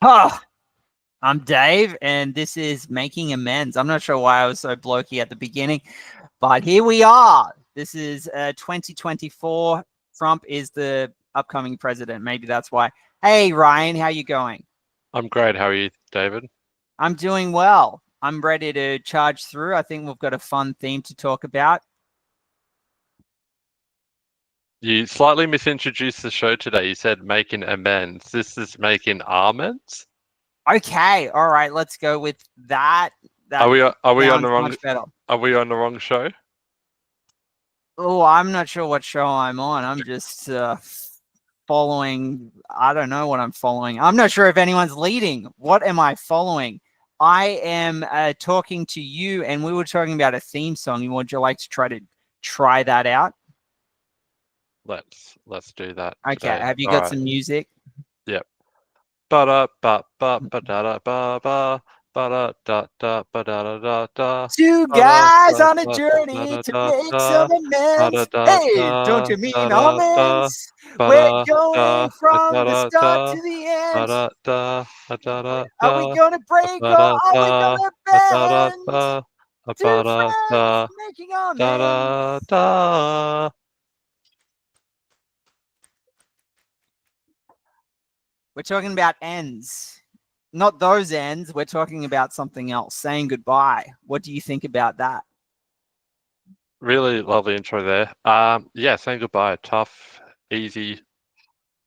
Oh, I'm Dave, and this is Making Amends. I'm not sure why I was so blokey at the beginning, but here we are. This is 2024. Trump is the upcoming president. Maybe that's why. Hey, Ryan, how you going? I'm great. How are you, David? I'm doing well. I'm ready to charge through. I think we've got a fun theme to talk about. You slightly misintroduced the show today. You said making amends. This is making almonds. Okay, all right, let's go with that. Are That we are we on the sounds wrong much better. are we on the wrong show? Oh, I'm not sure what show I'm on. I'm just following. I don't know what I'm following. I'm not sure if anyone's leading. What am I following? I am talking to you, and we were talking about a theme song. Would you like to try that out? Let's do that Okay. today. Have you All got right. some music? Yep. Ba da ba ba ba da da ba ba ba da da da ba da da da da Two ba da guys da on a da journey da to da make da some ba da amends. da Hey, don't da you mean da da da almonds? ba We're da going da from da the da start da to the ba end. da da da da Are we da gonna break ba or da are we da gonna da da bend? da Two ba da friends da making da amends. da da. We're talking about ends. Not those ends. We're talking about something else. Saying goodbye. What do you think about that? Really lovely intro there. Yeah, saying goodbye. Tough, easy,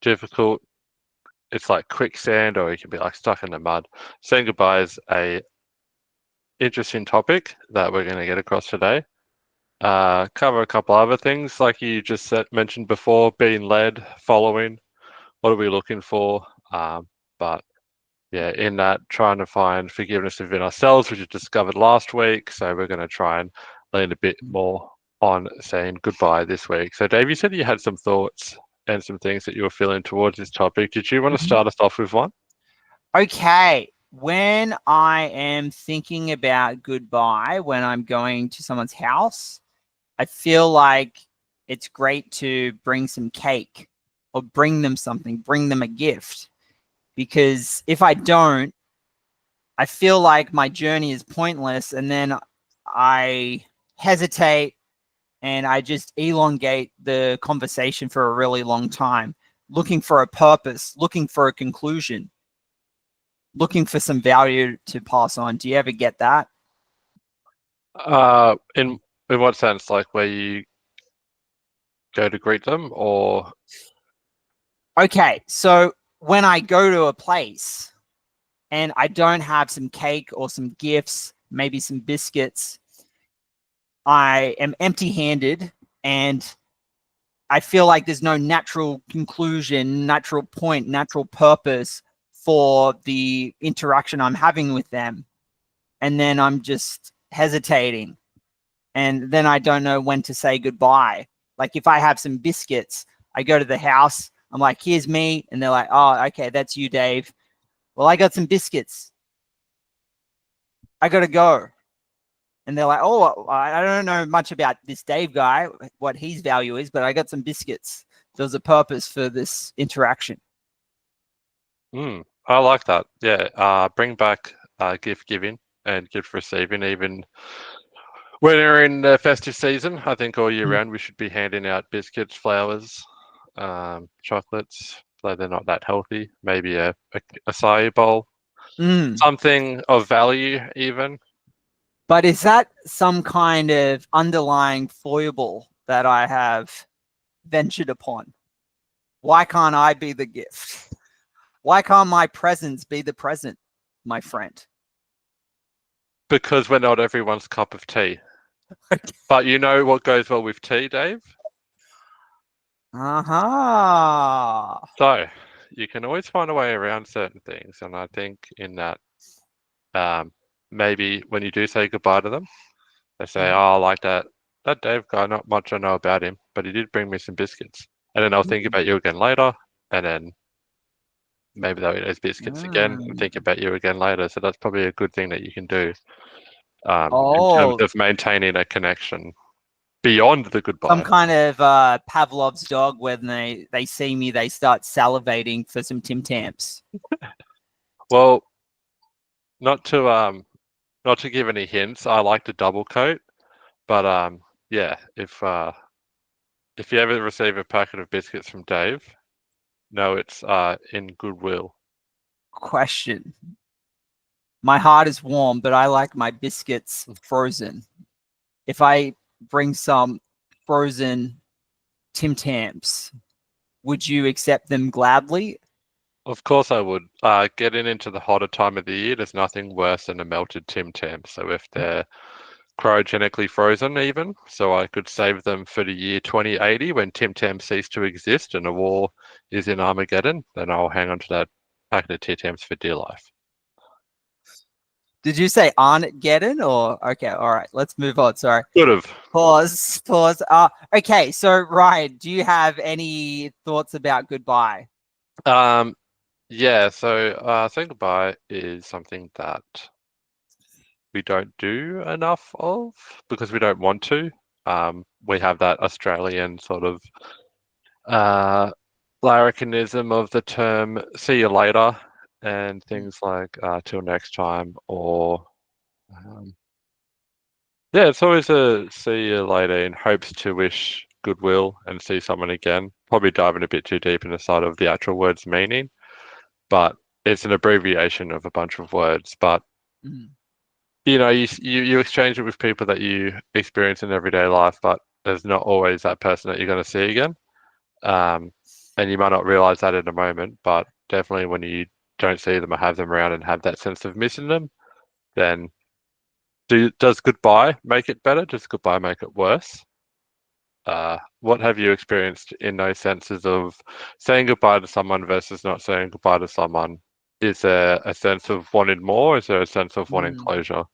difficult. It's like quicksand, or you can be like stuck in the mud. Saying goodbye is a interesting topic that we're going to get across today. Cover a couple other things, like you just mentioned before, being led, following. What are we looking for? But yeah, in that, trying to find forgiveness within ourselves, which we discovered last week. So we're going to try and lean a bit more on saying goodbye this week. So Dave, you said you had some thoughts and some things that you were feeling towards this topic. Did you want to start us off with one? Okay. When I am thinking about goodbye, when I'm going to someone's house, I feel like it's great to bring some cake or bring them something, bring them a gift. Because if I don't, I feel like my journey is pointless. And then I hesitate and I just elongate the conversation for a really long time, looking for a purpose, looking for a conclusion, looking for some value to pass on. Do you ever get that? In what sense? Like where you go to greet them, or Okay, so when I go to a place and I don't have some cake or some gifts, maybe some biscuits, I am empty handed and I feel like there's no natural conclusion, natural point, natural purpose for the interaction I'm having with them. And then I'm just hesitating. And then I don't know when to say goodbye. Like if I have some biscuits, I go to the house, I'm like, here's me. And they're like, oh, okay, that's you, Dave. Well, I got some biscuits. I got to go. And they're like, oh, I don't know much about this Dave guy, what his value is, but I got some biscuits. There's a purpose for this interaction. I like that. Yeah, bring back gift giving and gift receiving, even when we're in the festive season. I think all year round we should be handing out biscuits, flowers, chocolates, though they're not that healthy. Maybe a acai bowl, Mm. something of value, even. But is that some kind of underlying foible that I have ventured upon? Why can't I be the gift? Why can't my presence be the present, my friend? Because we're not everyone's cup of tea. But you know what goes well with tea, Dave? Uh-huh. So you can always find a way around certain things. And I think in that, um, maybe when you do say goodbye to them, they say, "Oh, I like that Dave guy. Not much I know about him, but he did bring me some biscuits." And then I'll think about you again later, and then maybe they'll eat those biscuits again and think Mm. about you again later. So that's probably a good thing that you can do, in terms Oh, of maintaining a connection beyond the some goodbye. kind of Pavlov's dog when they see me, they start salivating for some Tim Tams. Well, not to give any hints, I like to double coat, but yeah, if you ever receive a packet of biscuits from Dave, no, it's in goodwill. Question. My heart is warm, but I like my biscuits frozen. If I bring some frozen Tim Tams, would you accept them gladly? Of course I would. Getting into the hotter time of the year, there's nothing worse than a melted Tim Tam. So if they're cryogenically frozen even, so I could save them for the year 2080 when Tim Tam cease to exist and a war is in Armageddon, then I'll hang on to that packet of Tim Tams for dear life. Did you say Armageddon or okay? All right, let's move on. Sorry. Could have. Pause. Pause. Okay. So Ryan, do you have any thoughts about goodbye? Yeah, so saying goodbye is something that we don't do enough of because we don't want to. We have that Australian sort of larrikinism of the term "see you later" and things like "till next time" or yeah, it's always a "see you later" in hopes to wish goodwill and see someone again. Probably diving a bit too deep in the side of the actual word's meaning, but it's an abbreviation of a bunch of words. But Mm. you know, you exchange it with people that you experience in everyday life, but there's not always that person that you're going to see again. And you might not realize that in a moment, but definitely when you don't see them or have them around and have that sense of missing them, then does goodbye make it better? Does goodbye make it worse? What have you experienced in those senses of saying goodbye to someone versus not saying goodbye to someone? Is there a sense of wanting more? Is there a sense of wanting Mm. closure?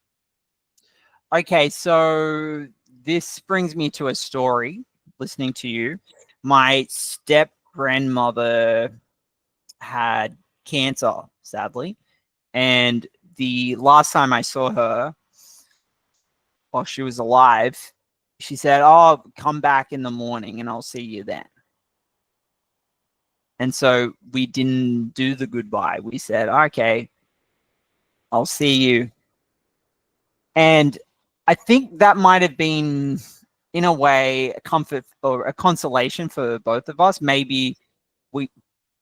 Okay, so this brings me to a story. Listening to you, my step grandmother had cancer, sadly, and the last time I saw her while she was alive, she said, "Oh, come back in the morning, and I'll see you then." And so we didn't do the goodbye. We said, "Okay, I'll see you." And I think that might have been, in a way, a comfort or a consolation for both of us. Maybe we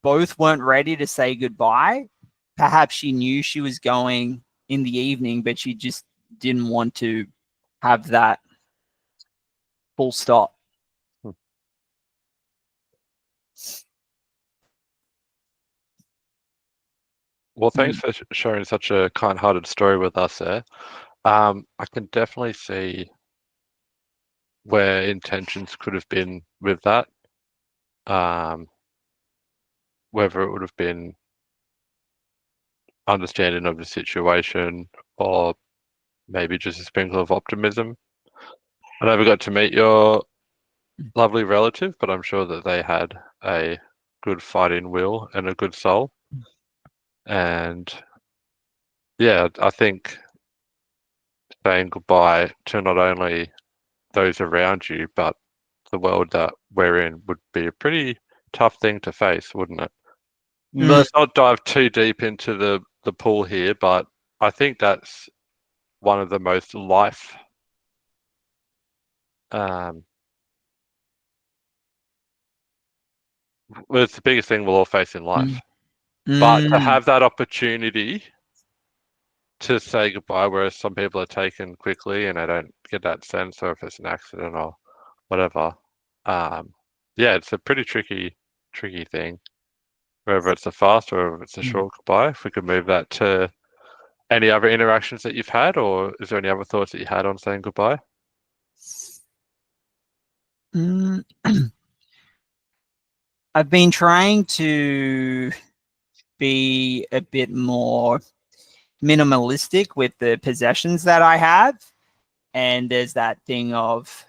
both weren't ready to say goodbye. Perhaps she knew she was going in the evening, but she just didn't want to have that full stop. Hmm. Well, thanks Mm. for sharing such a kind-hearted story with us there. I can definitely see where intentions could have been with that. Whether it would have been understanding of the situation or maybe just a sprinkle of optimism. I never got to meet your lovely relative, but I'm sure that they had a good fighting will and a good soul. And yeah, I think saying goodbye to not only those around you, but the world that we're in would be a pretty tough thing to face, wouldn't it? Mm. Let's not dive too deep into the pool here, but I think that's one of the most life um well, it's the biggest thing we'll all face in life. Mm. But to Mm. have that opportunity to say goodbye, whereas some people are taken quickly and they don't get that sense, or if it's an accident or whatever. Um, yeah, it's a pretty tricky thing. Whether it's a fast or if it's a Mm. short goodbye. If we could move that to any other interactions that you've had, or is there any other thoughts that you had on saying goodbye? Mm. I've been trying to be a bit more minimalistic with the possessions that I have. And there's that thing of,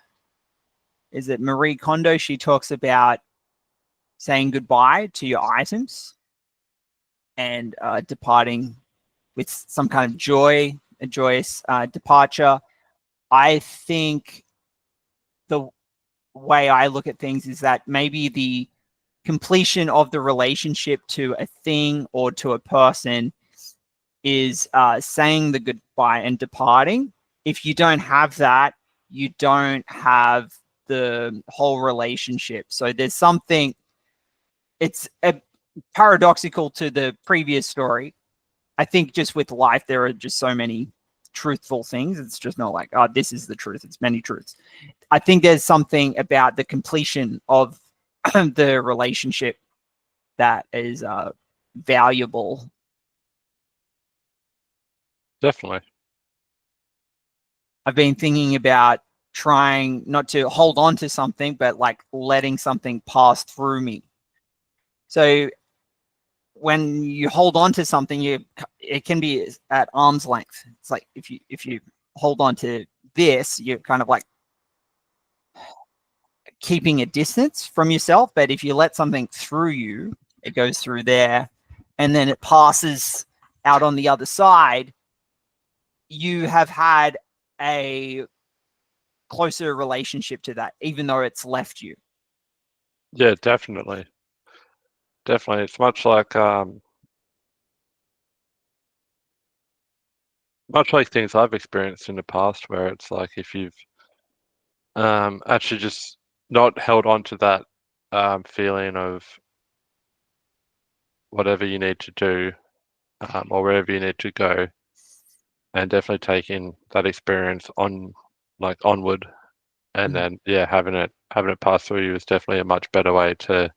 is it Marie Kondo? She talks about saying goodbye to your items and departing with some kind of joy, a joyous departure. I think the way I look at things is that maybe the completion of the relationship to a thing or to a person is saying the goodbye and departing. If you don't have that, you don't have the whole relationship. So there's something, it's paradoxical to the previous story. I think just with life, there are just so many truthful things. It's just not like, oh, this is the truth. It's many truths. I think there's something about the completion of the relationship that is valuable. Definitely. I've been thinking about trying not to hold on to something, but like letting something pass through me. So when you hold on to something, it can be at arm's length. It's like if you hold on to this, you're kind of like keeping a distance from yourself. But if you let something through you, it goes through there, and then it passes out on the other side. You have had a closer relationship to that, even though it's left you. Yeah, definitely. Definitely. It's much like things I've experienced in the past where it's like if you've actually just not held on to that feeling of whatever you need to do or wherever you need to go, and definitely taking that experience on like onward, and then yeah, having it pass through you is definitely a much better way to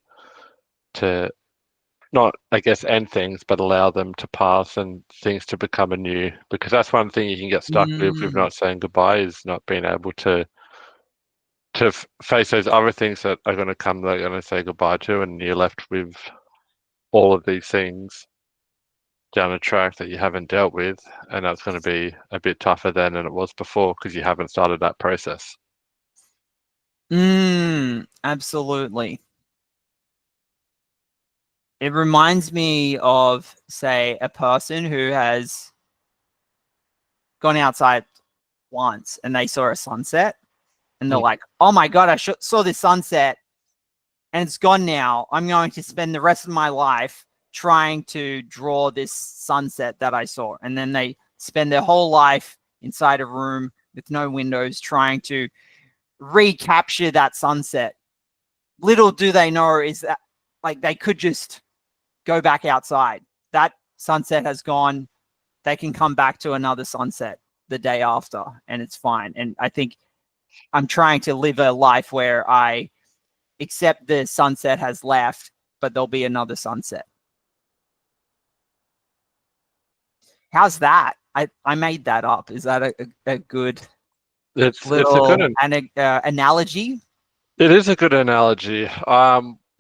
not, I guess, end things, but allow them to pass and things to become anew. Because that's one thing you can get stuck with not saying goodbye, is not being able to face those other things that are going to come that you're going to say goodbye to, and you're left with all of these things down a track that you haven't dealt with, and that's going to be a bit tougher then than it was before because you haven't started that process. Absolutely. It reminds me of, say, a person who has gone outside once and they saw a sunset and they're like, oh my God, I saw this sunset and it's gone now. I'm going to spend the rest of my life trying to draw this sunset that I saw. And then they spend their whole life inside a room with no windows trying to recapture that sunset. Little do they know is that like they could just go back outside. That sunset has gone. They can come back to another sunset the day after and it's fine. And I think I'm trying to live a life where I accept the sunset has left, but there'll be another sunset. How's that? I made that up. Is that a good It's a good little analogy? It is a good analogy.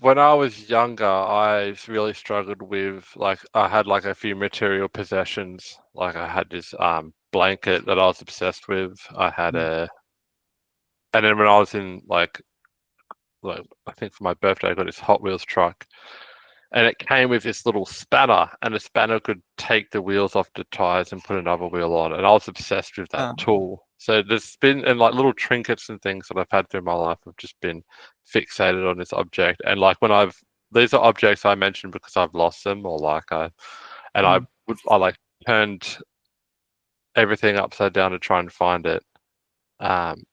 When I was younger, I really struggled with like I had like a few material possessions. Like I had this blanket that I was obsessed with. I had and then when I was in like I think for my birthday, I got this Hot Wheels truck, and it came with this little spanner, and the spanner could take the wheels off the tires and put another wheel on. And I was obsessed with that tool. So there's been, and like little trinkets and things that I've had through my life have just been fixated on this object. And like these are objects I mentioned because I've lost them, or like I like turned everything upside down to try and find it, and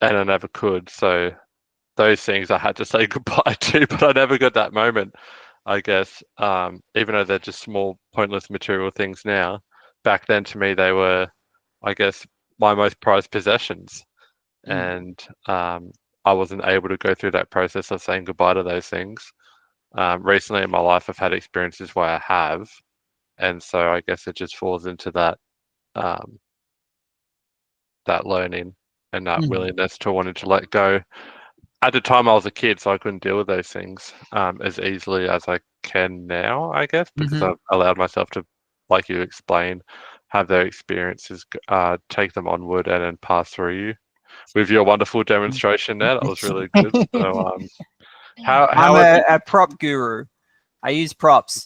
I never could. So those things I had to say goodbye to, but I never got that moment, I guess. Even though they're just small, pointless material things now, back then to me they were, I guess, my most prized possessions. And I wasn't able to go through that process of saying goodbye to those things. Recently in my life, I've had experiences where I have, and so I guess it just falls into that learning and that willingness to wanting to let go. At the time, I was a kid, so I couldn't deal with those things as easily as I can now, I guess, because I've allowed myself to, like you explained, have their experiences, take them onward, and then pass through you. With your wonderful demonstration there, that was really good. So, how I'm have you, a prop guru. I use props.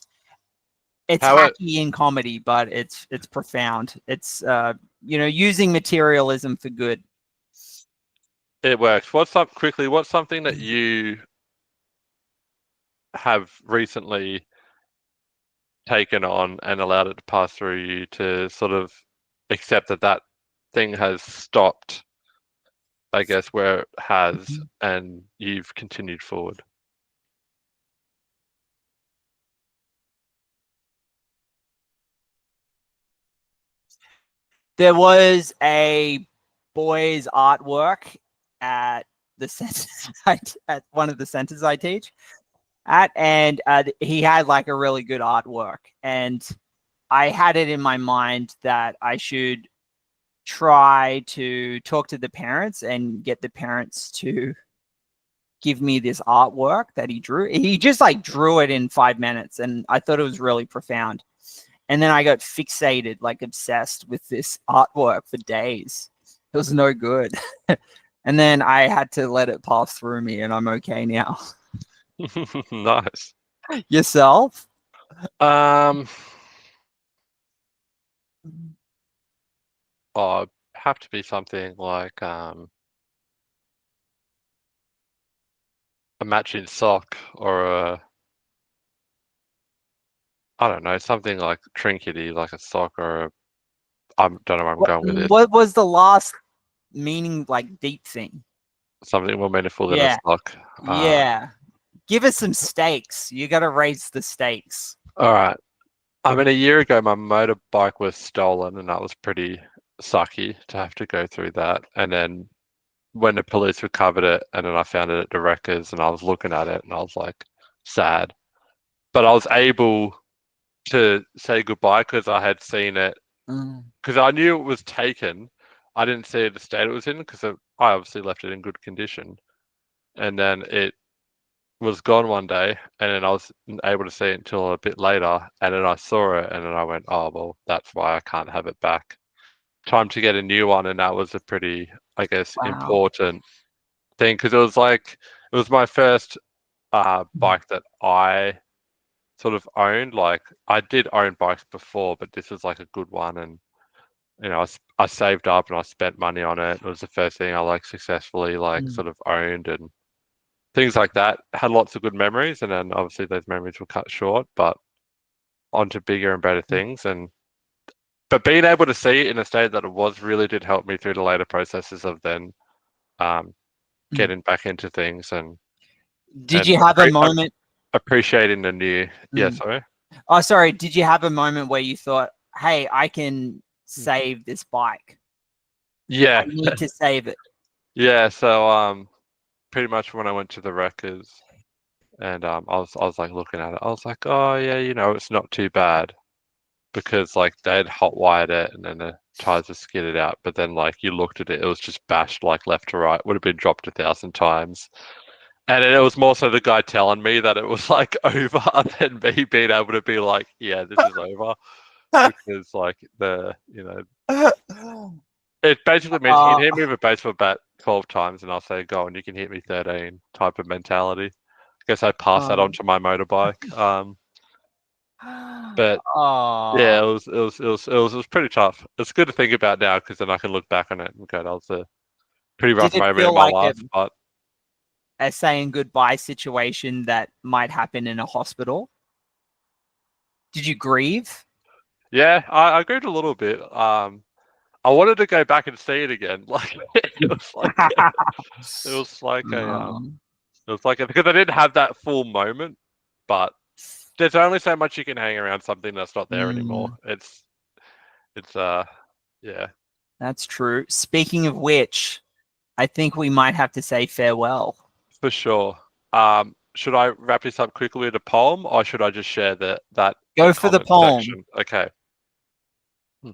It's how it hacky in comedy, but it's profound. It's using materialism for good. it works? What's something that you have recently taken on and allowed it to pass through you to sort of accept that that thing has stopped, I guess, where it has, and you've continued forward? There was a boy's artwork at the center at one of the centers I teach at, and he had like a really good artwork, and I had it in my mind that I should try to talk to the parents and get the parents to give me this artwork that he drew. He just like drew it in 5 minutes, and I thought it was really profound. And then I got fixated, like obsessed with this artwork for days. It was no good. And then I had to let it pass through me, and I'm okay now. Nice. Yourself? Um, oh, have to be something like a matching sock or a, I don't know, something like trinkety, like a sock or a, I don't know where I'm What, going with this. what was the last meaning, like deep thing? Something more meaningful than a Yeah. sock. Yeah. Give us some stakes. You got to raise the stakes. All right. I mean, a year ago, my motorbike was stolen, and that was pretty sucky to have to go through that. And then when the police recovered it, and then I found it at the wreckers, and I was looking at it, and I was like, sad. But I was able to say goodbye because I had seen it, Mm. because I knew it was taken. I didn't see the state it was in because I obviously left it in good condition. And then it was gone one day, and then I was able to see it until a bit later, and then I saw it, and then I went, "Oh well, that's why I can't have it back. Time to get a new one." And that was a pretty, I guess, Wow. important thing because it was my first bike that I sort of owned. Like I did own bikes before, but this was like a good one, and I saved up and I spent money on it. It was the first thing I like successfully like Mm. sort of owned, and things like that. Had lots of good memories, and then obviously those memories were cut short, but onto bigger and better things. And but being able to see it in a state that it was really did help me through the later processes of then um, Mm. getting back into things Did and you have a moment? appreciating the new. Yeah, Mm. sorry. Oh, sorry. Did you have a moment where you thought, hey, I can Hmm. save this bike? I Yeah, need to save it. yeah. So pretty much when I went to the wreckers and I was like looking at it, I was like, oh yeah, it's not too bad. Because like they'd hot wired it and then the tires were skidded out. But then like you looked at it, it was just bashed like left to right, would have been dropped 1,000 times. And then it was more so the guy telling me that it was like over than me being able to be like, yeah, this is over. Because like it basically means you Uh, can hit me with a baseball bat 12 times and I'll say, go and you can hit me 13 type of mentality. I guess I pass that on to my motorbike. But yeah, oh, it was pretty tough. It's good to think about now because then I can look back on it and go, that was a pretty rough did it moment in feel my like life. But a saying goodbye situation that might happen in a hospital? Did you grieve? yeah, I agreed a little bit. I wanted to go back and see it again. Like it was like Um, it was like because I didn't have that full moment. But there's only so much you can hang around something that's not there anymore. mm, It's yeah, that's true. Speaking of which, I think we might have to say farewell. for sure. Should I wrap this up quickly with a poem, or should I just share that Go for the comment poem. section? Okay. Hmm.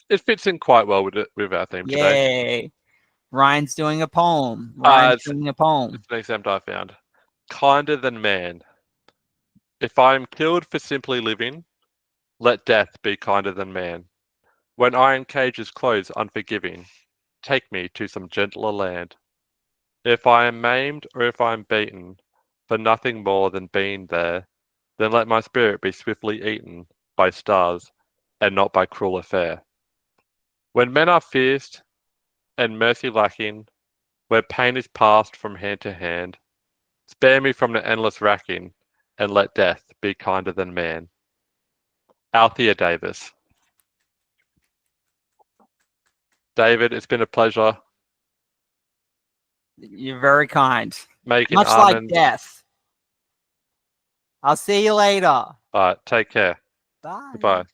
It fits in quite well with our theme today. Yay. Ryan's doing a poem. Ryan's doing a It's poem. an example I found. Kinder than man. If I am killed for simply living, let death be kinder than man. When iron cages close unforgiving, take me to some gentler land. If I am maimed or if I am beaten, for nothing more than being there, then let my spirit be swiftly eaten by stars and not by cruel affair. When men are fierce and mercy lacking, where pain is passed from hand to hand, spare me from the endless racking, and let death be kinder than man. Althea Davis. David, it's been a pleasure. You're very kind. Making Much like almonds. death. I'll see you later. All right, take care. Bye. Goodbye.